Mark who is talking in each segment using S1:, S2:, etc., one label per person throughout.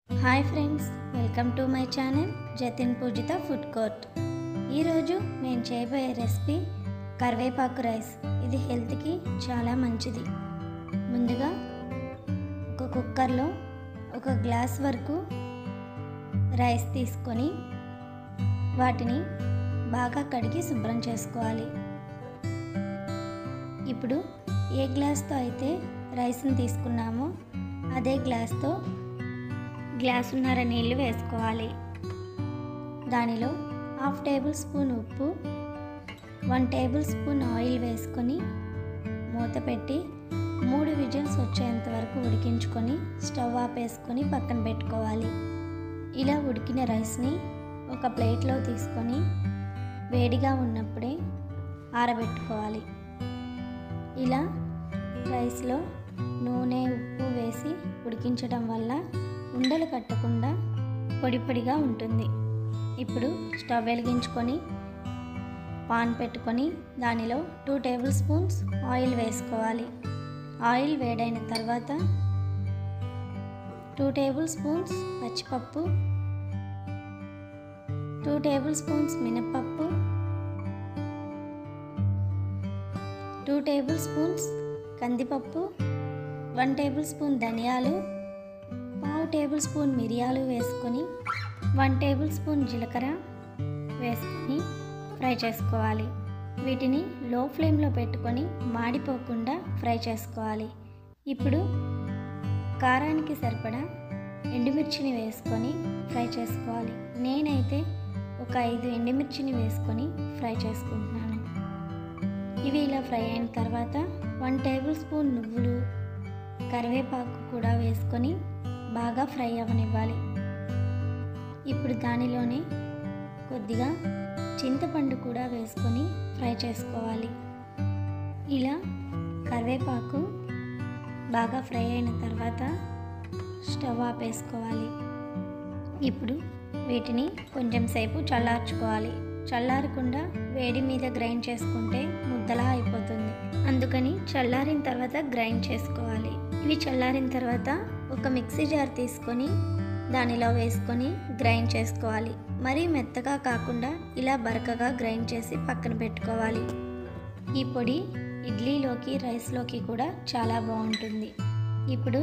S1: Hi friends, welcome to my channel Jatin Poojitha food court. ఈరోజు నేను చేయబోయే రెసిపీ కరివేపాకు రైస్. ఇది హెల్త్కి చాలా మంచిది. ముందుగా ఒక కుక్కర్లో 1 గ్లాస్ వరకు రైస్ తీసుకొని వాటిని బాగా కడిగి శుభ్రం చేసుకోవాలి. ఇప్పుడు ఏ గ్లాస్తో అయితే రైస్ని తీసుకున్నామో అదే గ్లాస్తో గ్లాసున్నర నీళ్ళు వేసుకోవాలి. దానిలో 1/2 టేబుల్ స్పూన్ ఉప్పు, 1 టేబుల్ స్పూన్ ఆయిల్ వేసుకొని మూత పెట్టి 3 విజిల్స్ వచ్చేంత వరకు ఉడికించుకొని స్టవ్ ఆపేసుకొని పక్కన పెట్టుకోవాలి. ఇలా ఉడికిన రైస్ని ఒక ప్లేట్లో తీసుకొని వేడిగా ఉన్నప్పుడే ఆరబెట్టుకోవాలి. ఇలా రైస్లో నూనె, ఉప్పు వేసి ఉడికించడం వల్ల ఉండలు కట్టకుండా పొడి పొడిగా ఉంటుంది. ఇప్పుడు స్టవ్ వెలిగించుకొని పాన్ పెట్టుకొని దానిలో 2 టేబుల్ స్పూన్స్ ఆయిల్ వేసుకోవాలి. ఆయిల్ వేడైన తర్వాత 2 టేబుల్ స్పూన్స్ పచ్చిపప్పు, 2 టేబుల్ స్పూన్స్ మినపప్పు, 2 టేబుల్ స్పూన్స్ కందిపప్పు, 1 టేబుల్ స్పూన్ ధనియాలు, 1/2 టేబుల్ స్పూన్ మిరియాలు వేసుకొని 1 టేబుల్ స్పూన్ జీలకర్ర వేసుకొని ఫ్రై చేసుకోవాలి. వీటిని లో ఫ్లేమ్లో పెట్టుకొని మాడిపోకుండా ఫ్రై చేసుకోవాలి. ఇప్పుడు కారానికి సరిపడా ఎండుమిర్చిని వేసుకొని ఫ్రై చేసుకోవాలి. నేనైతే ఒక 5 ఎండుమిర్చిని వేసుకొని ఫ్రై చేసుకుంటున్నాను. ఇవి ఇలా ఫ్రై అయిన తర్వాత 1 టేబుల్ స్పూన్ నువ్వులు, కరివేపాకు కూడా వేసుకొని బాగా ఫ్రై అవ్వనివ్వాలి. ఇప్పుడు దానిలోనే కొద్దిగా చింతపండు కూడా వేసుకొని ఫ్రై చేసుకోవాలి. ఇలా కరివేపాకు బాగా ఫ్రై అయిన తర్వాత స్టవ్ ఆపేసుకోవాలి. ఇప్పుడు వీటిని కొంచెం సేపు చల్లార్చుకోవాలి. చల్లారకుండా వేడి మీద గ్రైండ్ చేసుకుంటే ముద్దలా అయిపోతుంది. అందుకని చల్లారిన తర్వాత గ్రైండ్ చేసుకోవాలి. ఇవి చల్లారిన తర్వాత ఒక మిక్సీ జార్ తీసుకొని దానిలో వేసుకొని గ్రైండ్ చేసుకోవాలి. మరీ మెత్తగా కాకుండా ఇలా బరకగా గ్రైండ్ చేసి పక్కన పెట్టుకోవాలి. ఈ పొడి ఇడ్లీలోకి, రైస్లోకి కూడా చాలా బాగుంటుంది. ఇప్పుడు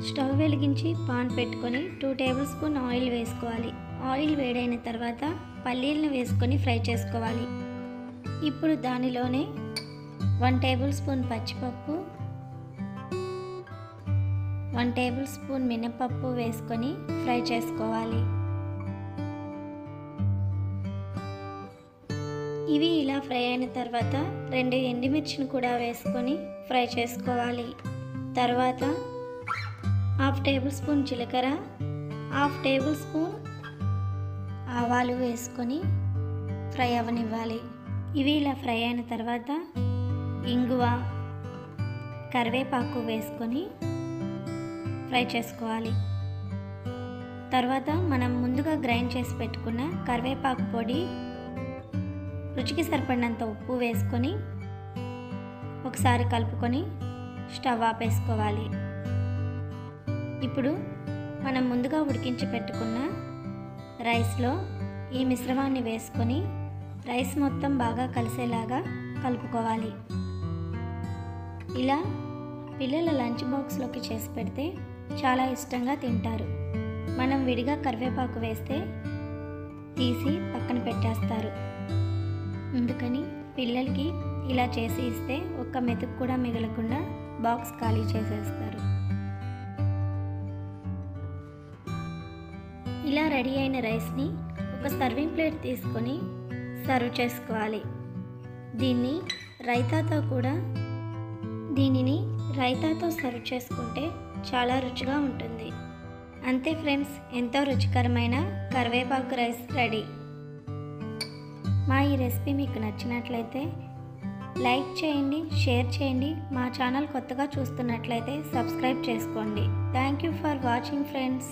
S1: స్టవ్ వెలిగించి పాన్ పెట్టుకొని 2 టేబుల్ స్పూన్ ఆయిల్ వేసుకోవాలి. ఆయిల్ వేడైన తర్వాత పల్లీలను వేసుకొని ఫ్రై చేసుకోవాలి. ఇప్పుడు దానిలోనే 1 టేబుల్ స్పూన్ పచ్చిపప్పు, 1 టేబుల్ స్పూన్ మినపప్పు వేసుకొని ఫ్రై చేసుకోవాలి. ఇవి ఇలా ఫ్రై అయిన తర్వాత 2 ఎండుమిర్చిని కూడా వేసుకొని ఫ్రై చేసుకోవాలి. తర్వాత 1/2 టేబుల్ స్పూన్ జీలకర్ర, 1/2 టేబుల్ స్పూన్ ఆవాలు వేసుకొని ఫ్రై అవ్వనివ్వాలి. ఇవి ఇలా ఫ్రై అయిన తర్వాత ఇంగువ, కరివేపాకు వేసుకొని ఫ్రై చేసుకోవాలి. తర్వాత మనం ముందుగా గ్రైండ్ చేసి పెట్టుకున్న కరివేపాకు పొడి, రుచికి సరిపడినంత ఉప్పు వేసుకొని ఒకసారి కలుపుకొని స్టవ్ ఆపేసుకోవాలి. ఇప్పుడు మనం ముందుగా ఉడికించి పెట్టుకున్న రైస్లో ఈ మిశ్రమాన్ని వేసుకొని రైస్ మొత్తం బాగా కలిసేలాగా కలుపుకోవాలి. ఇలా పిల్లల లంచ్ బాక్స్లోకి చేసి పెడితే చాలా ఇష్టంగా తింటారు. మనం విడిగా కరివేపాకు వేస్తే తీసి పక్కన పెట్టేస్తారు. అందుకని పిల్లలకి ఇలా చేసి ఇస్తే ఒక్క మెతుకు కూడా మిగలకుండా బాక్స్ ఖాళీ చేసేస్తారు. ఇలా రెడీ అయిన రైస్ని ఒక సర్వింగ్ ప్లేట్ తీసుకొని సర్వ్ చేసుకోవాలి. దీనిని రైతాతో సర్వ్ చేసుకుంటే చాలా రుచిగా ఉంటుంది. అంతే ఫ్రెండ్స్, ఎంతో రుచికరమైన కరివేపాకు రైస్ రెడీ. మా ఈ రెసిపీ మీకు నచ్చినట్లయితే లైక్ చేయండి, షేర్ చేయండి. మా ఛానల్ కొత్తగా చూస్తున్నట్లయితే సబ్స్క్రైబ్ చేసుకోండి. Thank you for watching friends.